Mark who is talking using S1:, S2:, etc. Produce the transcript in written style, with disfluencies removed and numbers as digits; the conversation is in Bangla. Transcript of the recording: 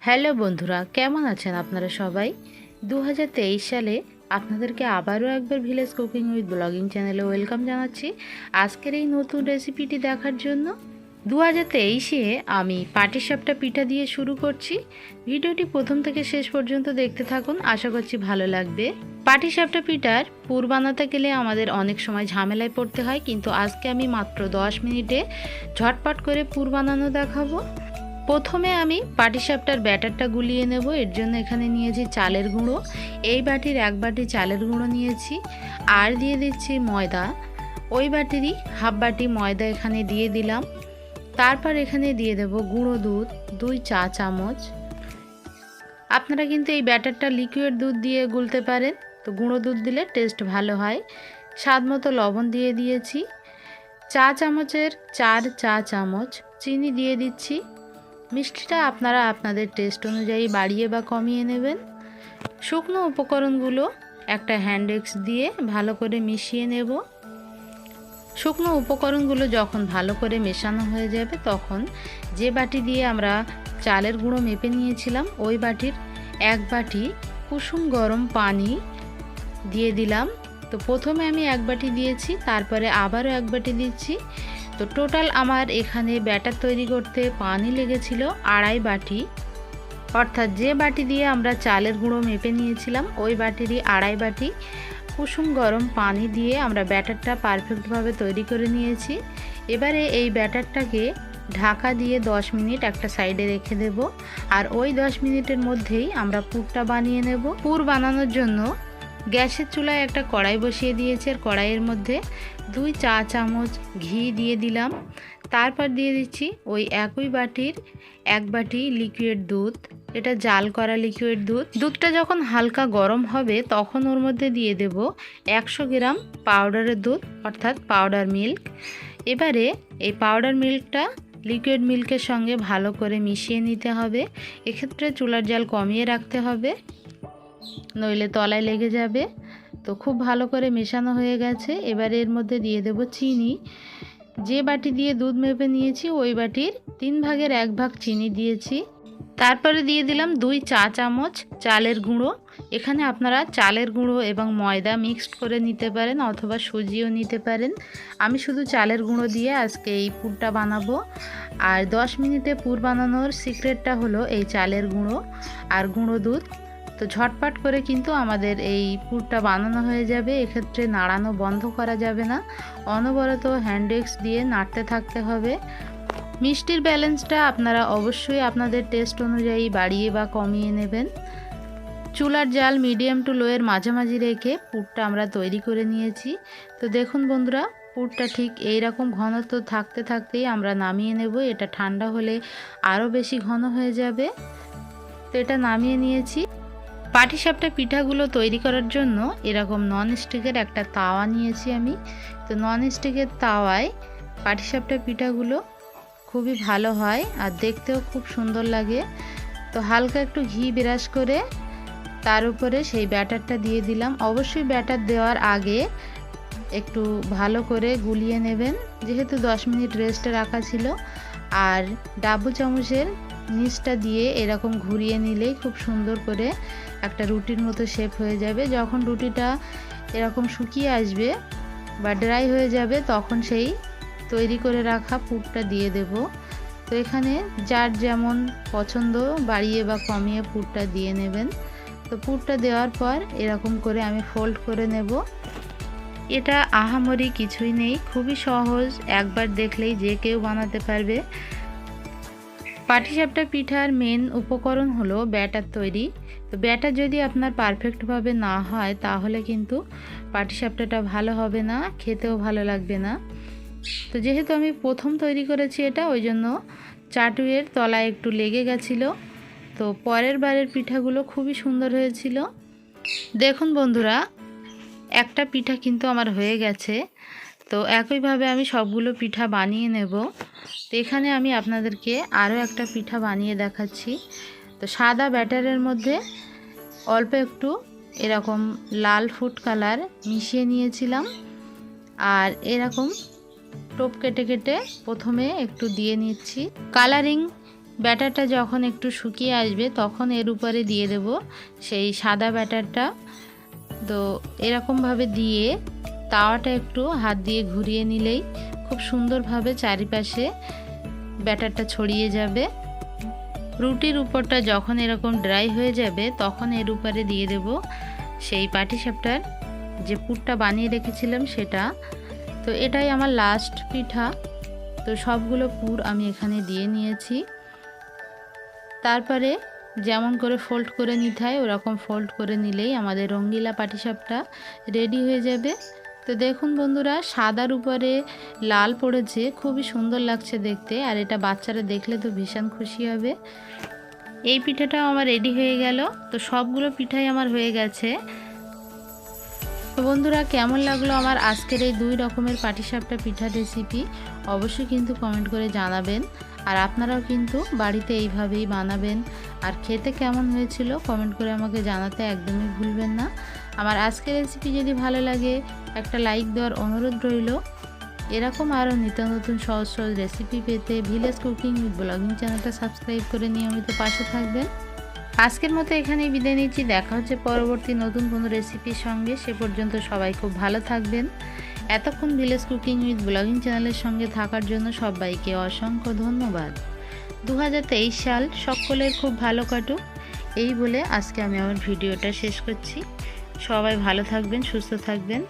S1: হ্যালো বন্ধুরা, কেমন আছেন আপনারা সবাই? 2023 সালে আপনাদেরকে আবারও একবার ভিলেজ কুকিং উইথ ব্লগিং চ্যানেলে ওয়েলকাম জানাচ্ছি। আজকের এই নতুন রেসিপিটি দেখার জন্য 2023-এ আমি পাটিসাপটা পিঠা দিয়ে শুরু করছি। ভিডিওটি প্রথম থেকে শেষ পর্যন্ত দেখতে থাকুন, আশা করছি ভালো লাগবে। পাটিসাপটা পিঠার পুর বানাতে গেলে আমাদের অনেক সময় ঝামেলায় পড়তে হয়, কিন্তু আজকে আমি মাত্র 10 মিনিটে ঝটপট করে পুর বানানো দেখাবো। প্রথমে আমি পাটিসাপটার ব্যাটারটা গুলিয়ে নেব। এর জন্য এখানে নিয়েছি চালের গুঁড়ো, এই বাটির 1 বাটি চালের গুঁড়ো নিয়েছি, আর দিয়ে দিচ্ছি ময়দা। ওই বাটিরই হাফ বাটি ময়দা এখানে দিয়ে দিলাম। তারপর এখানে দিয়ে দেব গুঁড়ো দুধ 2 চা চামচ। আপনারা কিন্তু এই ব্যাটারটা লিকুইড দুধ দিয়ে গুলতে পারেন, তো গুঁড়ো দুধ দিলে টেস্ট ভালো হয়। স্বাদ মতো লবণ দিয়ে দিয়েছি। চা চামচের 4 চা চামচ চিনি দিয়ে দিচ্ছি। মিষ্টিটা আপনারা আপনাদের টেস্ট অনুযায়ী বাড়িয়ে বা কমিয়ে নেবেন। শুকনো উপকরণগুলো একটা হ্যান্ড উইস্ক দিয়ে ভালো করে মিশিয়ে নেব। শুকনো উপকরণগুলো যখন ভালো করে মেশানো হয়ে যাবে, তখন যে বাটি দিয়ে আমরা চালের গুঁড়ো মেপে নিয়েছিলাম ওই বাটির 1 বাটি কুসুম গরম পানি দিয়ে দিলাম। তো প্রথমে আমি 1 বাটি দিয়েছি, তারপরে আবারও 1 বাটি দিচ্ছি। তো টোটাল আমার এখানে ব্যাটার তৈরি করতে পানি লেগেছিল 2.5 বাটি, অর্থাৎ যে বাটি দিয়ে আমরা চালের গুঁড়ো মেপে নিয়েছিলাম ওই বাটিরই 2.5 বাটি কুসুম গরম পানি দিয়ে আমরা ব্যাটারটা পারফেক্টভাবে তৈরি করে নিয়েছি। এবারে এই ব্যাটারটাকে ঢাকা দিয়ে 10 মিনিট একটা সাইডে রেখে দেব, আর ওই 10 মিনিটের মধ্যেই আমরা পুরটা বানিয়ে নেব। পুর বানানোর জন্য গ্যাসের চুলায় একটা কড়াই বসিয়ে দিয়েছি, আর কড়াইয়ের মধ্যে 2 চা চামচ ঘি দিয়ে দিলাম। তারপর দিয়ে দিচ্ছি ওই একই বাটির 1 বাটি লিকুইড দুধ। এটা জাল করা লিকুইড দুধ। দুধটা যখন হালকা গরম হবে তখন ওর মধ্যে দিয়ে দেব 100 গ্রাম পাউডারের দুধ, অর্থাৎ পাউডার মিল্ক। এবারে এই পাউডার মিল্কটা লিকুইড মিল্কের সঙ্গে ভালো করে মিশিয়ে নিতে হবে। এক্ষেত্রে চুলার জাল কমিয়ে রাখতে হবে, নইলে তলায় লেগে যাবে। তো খুব ভালো করে মেশানো হয়ে গেছে। এবারে এর মধ্যে দিয়ে দেব চিনি। যে বাটি দিয়ে দুধ মেপে নিয়েছি ওই বাটির 3 ভাগের 1 ভাগ চিনি দিয়েছি। তারপরে দিয়ে দিলাম 2 চা চামচ চালের গুঁড়ো। এখানে আপনারা চালের গুঁড়ো এবং ময়দা মিক্সড করে নিতে পারেন, অথবা সুজিও নিতে পারেন। আমি শুধু চালের গুঁড়ো দিয়ে আজকে এই পুরটা বানাবো। আর 10 মিনিটে পুর বানানোর সিক্রেটটা হলো এই চালের গুঁড়ো আর গুঁড়ো দুধ। তো ঝটপট করে কিন্তু আমাদের এই পুরটা বানানো হয়ে যাবে। এক্ষেত্রে নাড়ানো বন্ধ করা যাবে না, অনবরত হ্যান্ড উইস্ক দিয়ে নাড়তে থাকতে হবে। মিষ্টির ব্যালেন্সটা আপনারা অবশ্যই আপনাদের টেস্ট অনুযায়ী বাড়িয়ে বা কমিয়ে নেবেন। চুলার জাল মিডিয়াম টু লোয়ের মাঝামাঝি রেখে পুরটা আমরা তৈরি করে নিয়েছি। তো দেখুন বন্ধুরা, পুরটা ঠিক এই রকম ঘনত্ব থাকতে থাকতেই আমরা নামিয়ে নেব। এটা ঠান্ডা হলে আরও বেশি ঘন হয়ে যাবে। তো এটা নামিয়ে নিয়েছি। পাটিসাপটা পিঠাগুলো তৈরি করার জন্য এরকম নন স্টিকের একটা তাওয়া নিয়েছি আমি। তো নন স্টিকের তাওয়ায় পাটিসাপটা পিঠাগুলো খুবই ভালো হয় আর দেখতেও খুব সুন্দর লাগে। তো হালকা একটু ঘি ব্রাশ করে তার উপরে সেই ব্যাটারটা দিয়ে দিলাম। অবশ্যই ব্যাটার দেওয়ার আগে একটু ভালো করে গুলিয়ে নেবেন, যেহেতু 10 মিনিট রেস্টে রাখা ছিল। আর ডাবু চামচের নিচটা দিয়ে এরকম ঘুরিয়ে নিলেই খুব সুন্দর করে একটা রুটির মতো শেপ হয়ে যাবে। যখন রুটিটা এরকম শুকিয়ে আসবে বা ড্রাই হয়ে যাবে, তখন সেই তৈরি করে রাখা পুরটা দিয়ে দেব। তো এখানে যার যেমন পছন্দ বাড়িয়ে বা কমিয়ে পুরটা দিয়ে নেবেন। তো পুরটা দেওয়ার পর এরকম করে আমি ফোল্ড করে নেব। এটা আহামরি কিছুই নেই, খুবই সহজ, একবার দেখলেই যে কেউ বানাতে পারবে। পাটিসাপটা পিঠার মেন উপকরণ হলো ব্যাটার তৈরি। তো ব্যাটার যদি আপনার পারফেক্টভাবে না হয় তাহলে কিন্তু পাটিসাপটাটা ভালো হবে না, খেতেও ভালো লাগবে না। তো যেহেতু আমি প্রথম তৈরি করেছি এটা, ওই জন্য চাটুয়ের তলায় একটু লেগে গেছিলো। তো পরের বারের পিঠাগুলো খুবই সুন্দর হয়েছিল। দেখুন বন্ধুরা, একটা পিঠা কিন্তু আমার হয়ে গেছে। তো একইভাবে আমি সবগুলো পিঠা বানিয়ে নেব। তো এখানে আমি আপনাদেরকে আরও একটা পিঠা বানিয়ে দেখাচ্ছি। তো সাদা ব্যাটারের মধ্যে অল্প একটু এরকম লাল ফুড কালার মিশিয়ে নিয়েছিলাম, আর এরকম টোপ কেটে কেটে প্রথমে একটু দিয়ে নিচ্ছি। কালারিং ব্যাটারটা যখন একটু শুকিয়ে আসবে তখন এর উপরে দিয়ে দেব সেই সাদা ব্যাটারটা। তো এরকমভাবে দিয়ে তাওয়াটা একটু হাত দিয়ে ঘুরিয়ে নিলেই খুব সুন্দরভাবে চারিপাশে ব্যাটারটা ছড়িয়ে যাবে। রুটির উপরটা যখন এরকম ড্রাই হয়ে যাবে তখন এর উপরে দিয়ে দেব সেই পাটিসাপটার যে পুরটা বানিয়ে রেখেছিলাম সেটা। তো এটাই আমার লাস্ট পিঠা। তো সবগুলো পুর আমি এখানে দিয়ে নিয়েছি। তারপরে যেমন করে ফোল্ড করে নিতে হয় ওরকম ফোল্ড করে নিলেই আমাদের রঙ্গিলা পাটিসাপটা রেডি হয়ে যাবে। তো দেখুন বন্ধুরা, সাদার উপরে লাল পড়েছে, খুবই সুন্দর লাগছে দেখতে, আর এটা বাচ্চারা দেখলে তো ভীষণ খুশি হবে। এই পিঠাটাও আমার রেডি হয়ে গেল। তো সবগুলো পিঠাই আমার হয়ে গেছে। তো বন্ধুরা, কেমন লাগলো আমার আজকের এই 2 রকমের পাটিসাপটা পিঠা রেসিপি অবশ্যই কিন্তু কমেন্ট করে জানাবেন। আর আপনারাও কিন্তু বাড়িতে এইভাবেই বানাবেন। আর খেতে কেমন হয়েছিল কমেন্ট করে আমাকে জানাতে একদমই ভুলবেন না। আমার আজকের রেসিপি যদি ভালো লাগে একটা লাইক দেওয়ার অনুরোধ রইল। এরকম আরও নিত্য নতুন সহজ সহজ রেসিপি পেতে ভিলেজ কুকিং উইথ ব্লগিং চ্যানেলটা সাবস্ক্রাইব করে নিয়মিত পাশে থাকবেন। আজকের মতো এখানেই বিদায় নিচ্ছি। দেখা হচ্ছে পরবর্তী নতুন কোনো রেসিপির সঙ্গে। সে পর্যন্ত সবাই খুব ভালো থাকবেন। এতক্ষণ ভিলেজ কুকিং উইথ ব্লগিং চ্যানেলের সঙ্গে থাকার জন্য সবাইকে অসংখ্য ধন্যবাদ। 2023 সাল সকলের খুব ভালো কাটুক এই বলে আজকে আমি আমার ভিডিওটা শেষ করছি। সবাই ভালো থাকবেন, সুস্থ থাকবেন।